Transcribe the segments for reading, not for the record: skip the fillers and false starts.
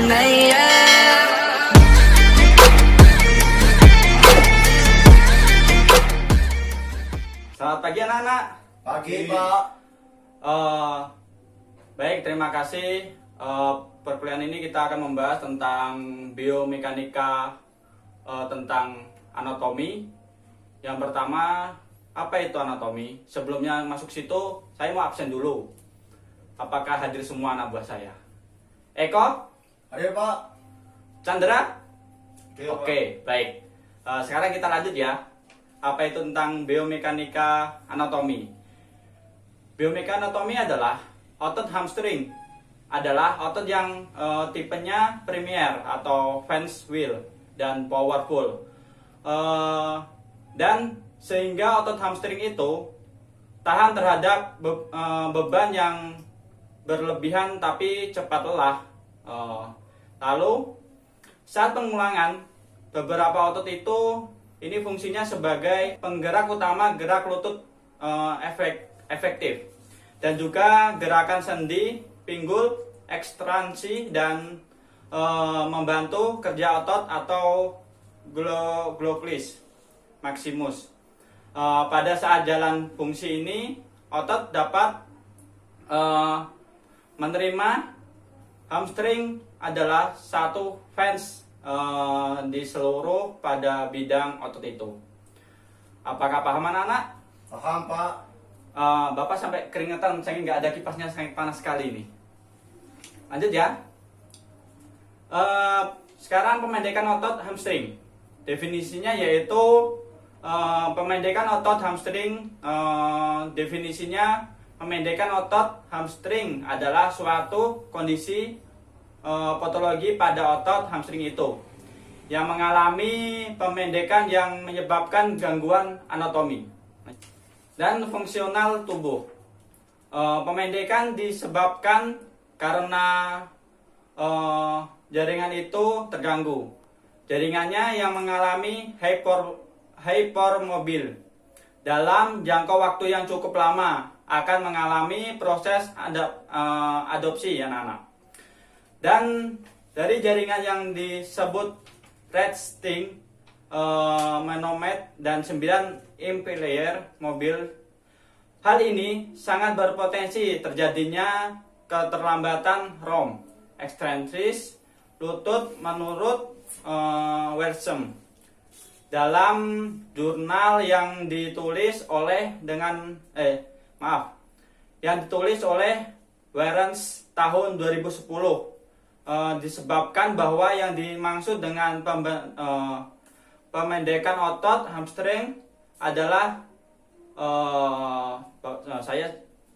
Selamat pagi anak-anak. Pagi, Pak. Baik, terima kasih. Perkuliahan ini kita akan membahas tentang biomekanika, tentang anatomi. Yang pertama, apa itu anatomi? Sebelumnya masuk situ, saya mau absen dulu. Apakah hadir semua anak buah saya? Eko? Ayo, Pak. Chandra? Pak. Oke, baik. Sekarang kita lanjut ya. Apa itu tentang biomekanika anatomi? Biomekanika anatomi adalah otot hamstring. Adalah otot yang tipenya premier atau fence wheel dan powerful. Dan sehingga otot hamstring itu tahan terhadap beban yang berlebihan tapi cepat lelah. Lalu saat pengulangan, beberapa otot itu ini fungsinya sebagai penggerak utama gerak lutut efektif, dan juga gerakan sendi, pinggul, ekstensi, dan membantu kerja otot atau glottis maximus. Pada saat jalan fungsi ini, otot dapat menerima hamstring adalah satu fans di seluruh pada bidang otot itu. Apakah paham anak-anak? Paham, Pak. Bapak sampai keringetan, saya nggak ada kipasnya, sangat panas sekali ini. Lanjut ya. Sekarang pemendekan otot hamstring. Definisinya yaitu pemendekan otot hamstring. Definisinya pemendekan otot hamstring adalah suatu kondisi patologi pada otot hamstring itu yang mengalami pemendekan yang menyebabkan gangguan anatomi dan fungsional tubuh. Pemendekan disebabkan karena jaringan itu terganggu. Jaringannya yang mengalami hypermobil dalam jangka waktu yang cukup lama akan mengalami proses adopsi anak-anak. Dan dari jaringan yang disebut resting, menomet, dan 9 implier mobil, hal ini sangat berpotensi terjadinya keterlambatan ROM ekstrensis lutut menurut Wersem dalam jurnal yang ditulis oleh Warens tahun 2010. Disebabkan bahwa yang dimaksud dengan pemendekan otot hamstring adalah saya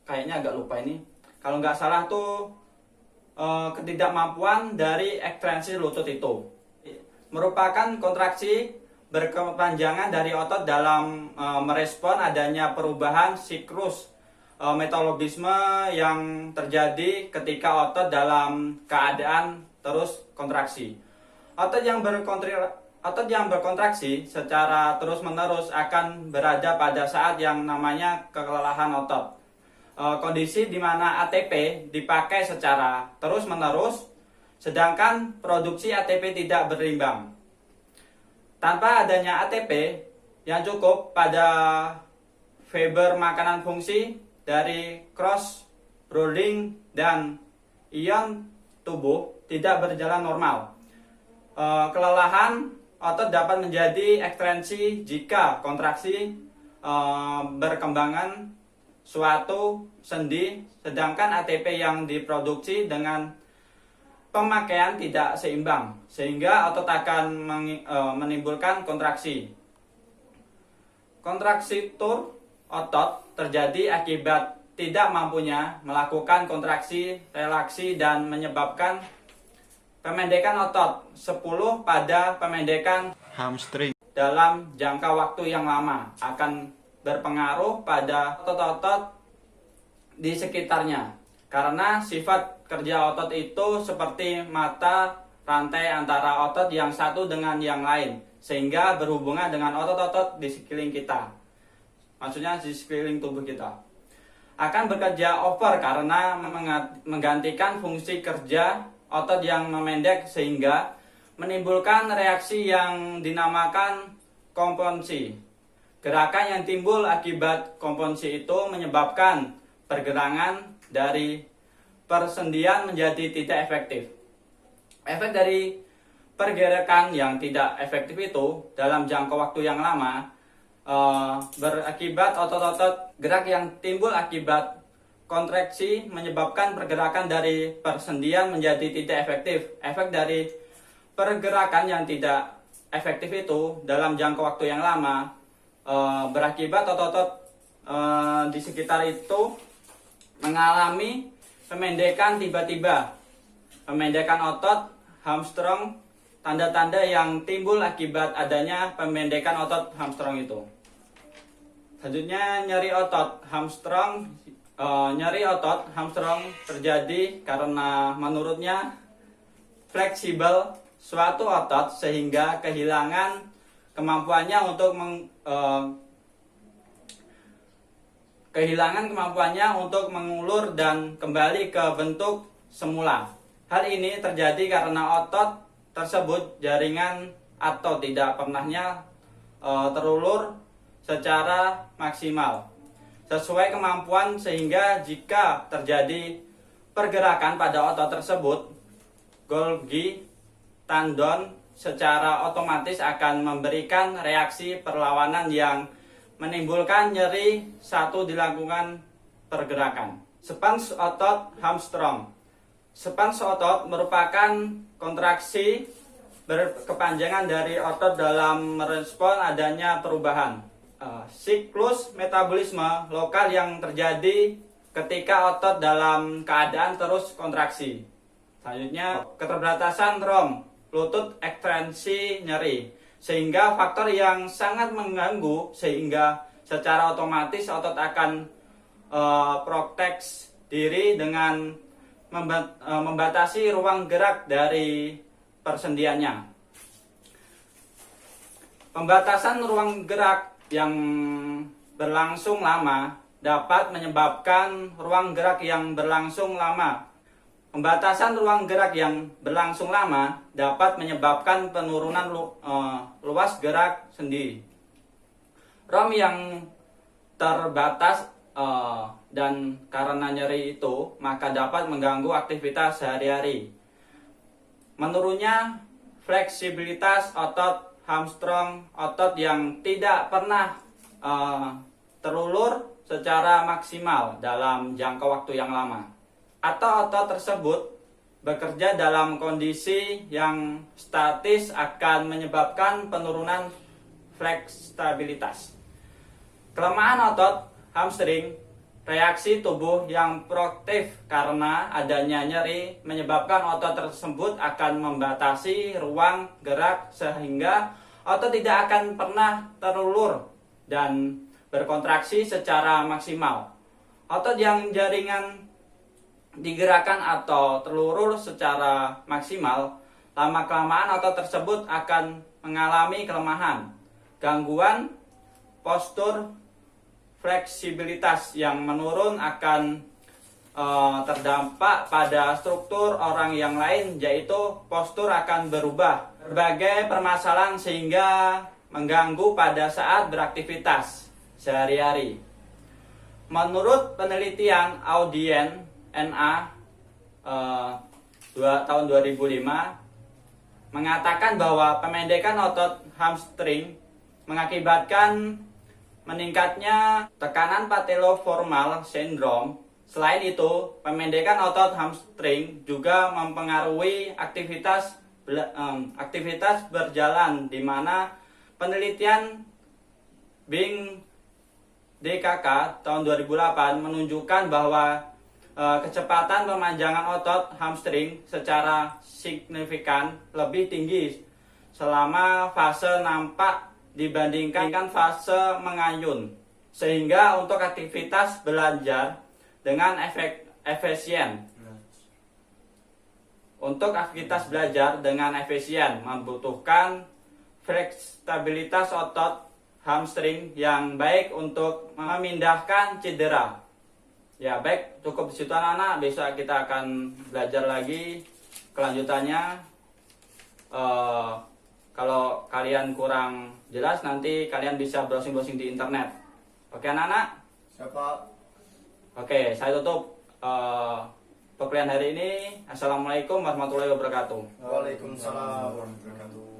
kayaknya agak lupa ini. Kalau nggak salah tuh ketidakmampuan dari ekstensi lutut itu merupakan kontraksi berkepanjangan dari otot dalam merespon adanya perubahan siklus metabolisme yang terjadi ketika otot dalam keadaan terus kontraksi. Otot yang berkontraksi secara terus-menerus akan berada pada saat yang namanya kelelahan otot. Kondisi di mana ATP dipakai secara terus-menerus, sedangkan produksi ATP tidak berimbang. Tanpa adanya ATP yang cukup pada fiber makanan fungsi dari cross bonding dan ion tubuh tidak berjalan normal. Kelelahan otot dapat menjadi ekstensi jika kontraksi berkembangan suatu sendi, sedangkan ATP yang diproduksi dengan pemakaian tidak seimbang, sehingga otot akan menimbulkan kontraksi. Kontraktur otot terjadi akibat tidak mampunya melakukan kontraksi, relaksi, dan menyebabkan pemendekan otot 10 pada pemendekan hamstring dalam jangka waktu yang lama akan berpengaruh pada otot-otot di sekitarnya. Karena sifat kerja otot itu seperti mata rantai antara otot yang satu dengan yang lain, sehingga berhubungan dengan otot-otot di sekeliling kita. Maksudnya di sekeliling tubuh kita akan bekerja over karena menggantikan fungsi kerja otot yang memendek sehingga menimbulkan reaksi yang dinamakan komponsi. Gerakan yang timbul akibat komponsi itu menyebabkan pergelangan dari persendian menjadi tidak efektif. Efek dari pergerakan yang tidak efektif itu dalam jangka waktu yang lama berakibat otot-otot gerak yang timbul akibat kontraksi menyebabkan pergerakan dari persendian menjadi tidak efektif. Efek dari pergerakan yang tidak efektif itu dalam jangka waktu yang lama berakibat otot-otot di sekitar itu mengalami pemendekan tiba-tiba. Pemendekan otot hamstring, tanda-tanda yang timbul akibat adanya pemendekan otot hamstring itu. Selanjutnya nyeri otot hamstring. Nyeri otot hamstring terjadi karena menurutnya fleksibel suatu otot sehingga kehilangan kemampuannya untuk mengulur dan kembali ke bentuk semula. Hal ini terjadi karena otot tersebut jaringan atau tidak pernahnya terulur secara maksimal sesuai kemampuan, sehingga jika terjadi pergerakan pada otot tersebut, Golgi tendon secara otomatis akan memberikan reaksi perlawanan yang menimbulkan nyeri satu dilakukan pergerakan. Spans otot hamstring. Spans otot merupakan kontraksi berkepanjangan dari otot dalam merespon adanya perubahan siklus metabolisme lokal yang terjadi ketika otot dalam keadaan terus kontraksi. Selanjutnya, keterbatasan ROM, lutut ekstensi nyeri, sehingga faktor yang sangat mengganggu sehingga secara otomatis otot akan protek diri dengan membatasi ruang gerak dari persendiannya. Pembatasan ruang gerak yang berlangsung lama dapat menyebabkan ruang gerak yang berlangsung lama. Pembatasan ruang gerak yang berlangsung lama dapat menyebabkan penurunan luas gerak sendi. ROM yang terbatas dan karena nyeri itu maka dapat mengganggu aktivitas sehari-hari. Menurunnya fleksibilitas otot hamstring, otot yang tidak pernah terulur secara maksimal dalam jangka waktu yang lama, atau otot tersebut bekerja dalam kondisi yang statis akan menyebabkan penurunan fleksibilitas. Kelemahan otot hamstring, reaksi tubuh yang proaktif karena adanya nyeri menyebabkan otot tersebut akan membatasi ruang gerak sehingga otot tidak akan pernah terulur dan berkontraksi secara maksimal. Otot yang jaringan digerakkan atau terulur secara maksimal, lama-kelamaan otot tersebut akan mengalami kelemahan, gangguan postur, fleksibilitas yang menurun akan terdampak pada struktur orang yang lain, yaitu postur akan berubah. Berbagai permasalahan sehingga mengganggu pada saat beraktivitas sehari-hari. Menurut penelitian Audien NA tahun 2005 mengatakan bahwa pemendekan otot hamstring mengakibatkan meningkatnya tekanan pateloformal syndrome. Selain itu, pemendekan otot hamstring juga mempengaruhi aktivitas berjalan, di mana penelitian Bing DKK tahun 2008 menunjukkan bahwa kecepatan pemanjangan otot hamstring secara signifikan lebih tinggi selama fase nampak dibandingkan fase mengayun, sehingga untuk aktivitas belajar dengan efisien membutuhkan fleksibilitas otot hamstring yang baik untuk memindahkan cedera. Ya baik, cukup di situ anak-anak. Besok kita akan belajar lagi kelanjutannya kalau kalian kurang jelas nanti kalian bisa browsing-browsing di internet. Oke anak-anak? Siapa? Oke, saya tutup perkuliahan hari ini. Assalamualaikum warahmatullahi wabarakatuh. Waalaikumsalam warahmatullahi wabarakatuh.